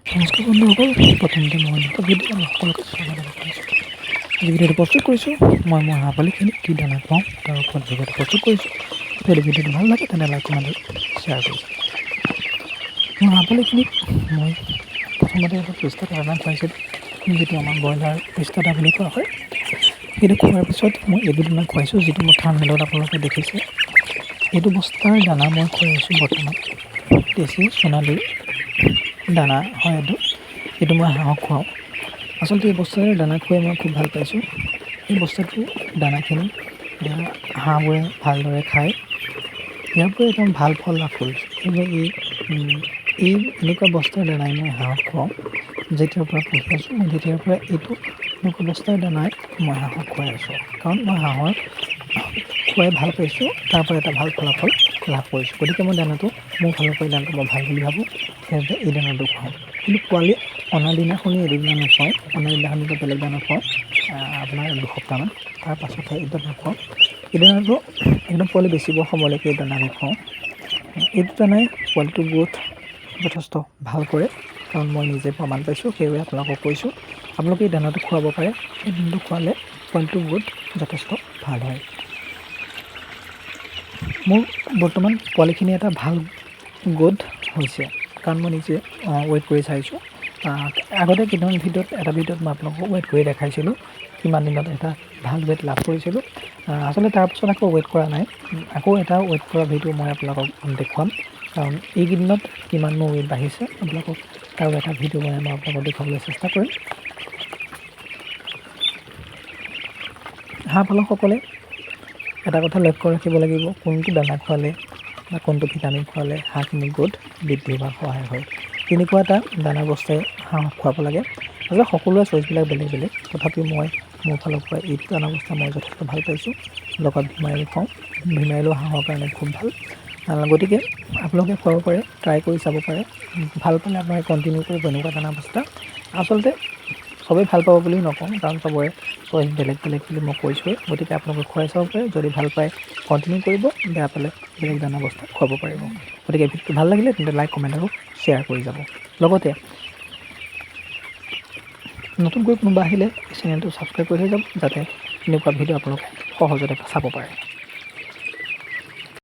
নমস্কাৰ বন্ধুসকল, প্ৰথমতে মই এটা ভিডিঅ' সকলোকে স্বাগতম জনাইছোঁ। আজি ভিডিঅ'টো প্ৰস্তুত কৰিছোঁ মই হাঁহ পোৱালিখিনিক কি দানা খুৱাওঁ তাৰ ওপৰত ভিডিঅ'টো প্ৰস্তুত কৰিছোঁ। যদি ভিডিঅ'টো ভাল লাগে তেনে লাইক কমেণ্ট শ্বেয়াৰ কৰিছোঁ। মই হাঁহ পোৱালিখিনিক মই প্ৰথমতে এটা পিষ্টাৰ দানা খুৱাইছিলোঁ, যিটো আমাৰ ব্ৰইলাৰ পিষ্টাৰ বুলি কোৱা হয়। সেইটো খোৱাৰ পিছত মই এইটো দানা খুৱাইছোঁ, যিটো মই থাম্বনেইলত আপোনালোকে দেখিছে। এইটো বস্তাৰ দানা মই খুৱাই আছোঁ বৰ্তমান দেশী সোণালী দানা হয়। এইটো মই হাঁহক খুৱাওঁ। আচলতে এই বস্তাৰ দানা খুৱাই মই খুব ভাল পাইছোঁ। এই বস্তাটো দানাখিনি হাঁহবোৰে ভালদৰে খায়, ইয়াৰ পৰা একদম ভাল ফল লাভ কৰিছোঁ। সেইবাবে এই এনেকুৱা বস্তাৰ দানাই মই হাঁহক খুৱাওঁ। যেতিয়াৰ পৰা পুহি আছোঁ মই তেতিয়াৰ পৰা এইটো এনেকুৱা বস্তাৰ দানাই মই হাঁহক খুৱাই আছোঁ, কাৰণ মই হাঁহৰ খুৱাই ভাল পাইছোঁ, তাৰ পৰা এটা ভাল ফলাফল লাভ কৰিছোঁ। গতিকে মই দানাটো মোৰ ফালৰ পৰা দানাটো মই ভাল বুলি ভাবোঁ, সেইবাবে এই দানাটো খুৱাওঁ। কিন্তু পোৱালি অনাৰ দিনাখনি এইটো দানা নুখুৱাওঁ, অনাৰ দিনাখনি বেলেগ দানা খুৱাওঁ। আপোনাৰ দুসপ্তাহমান তাৰ পাছতহে এই দানা খুৱাওঁ। এই দানাটো একদম পোৱালি বেছিবৰ সময়লৈকে এই দানা খুৱাওঁ। এইটো দানাই পোৱালিটোৰ গ্ৰোথ যথেষ্ট ভাল কৰে, কাৰণ মই নিজে প্ৰমাণ পাইছোঁ। সেইবাবে আপোনালোকক কৈছোঁ, আপোনালোকে এই দানাটো খুৱাব পাৰে। এই দানাটো খোৱালে পোৱালিটোৰ গ্ৰোথ যথেষ্ট ভাল হয়। মোৰ বৰ্তমান পোৱালিখিনি এটা ভাল গ্ৰোথ হৈছে, কাৰণ মই নিজে ৱেইট কৰি চাইছোঁ। আগতে কেইটামান এটা ভিডিঅ'ত মই আপোনালোকক ৱেইট কৰি দেখাইছিলোঁ, কিমান দিনত এটা ভাল ৱেইট লাভ কৰিছিলোঁ। আচলতে তাৰপাছত আকৌ ৱেইট কৰা নাই, আকৌ এটা ৱেইট কৰা ভিডিঅ' মই আপোনালোকক দেখুৱাম, কাৰণ এইকেইদিনত কিমান মোৰ ৱেইট বাঢ়িছে আপোনালোকক তাৰো এটা ভিডিঅ' বনাই মই আপোনালোকক দেখুৱাবলৈ চেষ্টা কৰিম। হাঁহ পালকসকলে এটা কথা লক্ষ্য ৰাখিব লাগিব, কোনটো দানা খোৱালে বা কোনটো ভিটামিন খোৱালে হাঁহখিনিৰ গ্ৰোথ বৃদ্ধি হোৱাত সহায় হয়। তেনেকুৱা এটা দানা বস্তাই হাঁহক খুৱাব লাগে। আচলতে সকলোৰে চইচবিলাক বেলেগ বেলেগ, তথাপিও মই মোৰ ফালৰ পৰা এইটো দানা বস্তা মই যথেষ্ট ভাল পাইছোঁ। লগত ভিমাইল খুৱাওঁ, ভিমাইলো হাঁহৰ কাৰণে খুব ভাল। গতিকে আপোনালোকে খুৱাব পাৰে, ট্ৰাই কৰি চাব পাৰে। ভাল পালে আপোনালোকে কণ্টিনিউ কৰিব এনেকুৱা দানা বস্তা। আচলতে চবেই ভাল পাব বুলি নকওঁ, কাৰণ চবৰে চইচ বেলেগ বেলেগ বুলি মই কৈছোঁৱেই। গতিকে আপোনালোকে খুৱাই চাব পাৰে, যদি ভাল পায় কণ্টিনিউ কৰিব, বেয়া পালে বেলেগ দানা বস্তা খুৱাব পাৰিব। গতিকে ভিডিঅ'টো ভাল লাগিলে তেন্তে লাইক কমেণ্ট আৰু শ্বেয়াৰ কৰি যাব। লগতে নতুনকৈ কোনোবা আহিলে চেনেলটো ছাবস্ক্ৰাইব কৰি থৈ যাব, যাতে এনেকুৱা ভিডিঅ' আপোনালোকে সহজতে চাব পাৰে।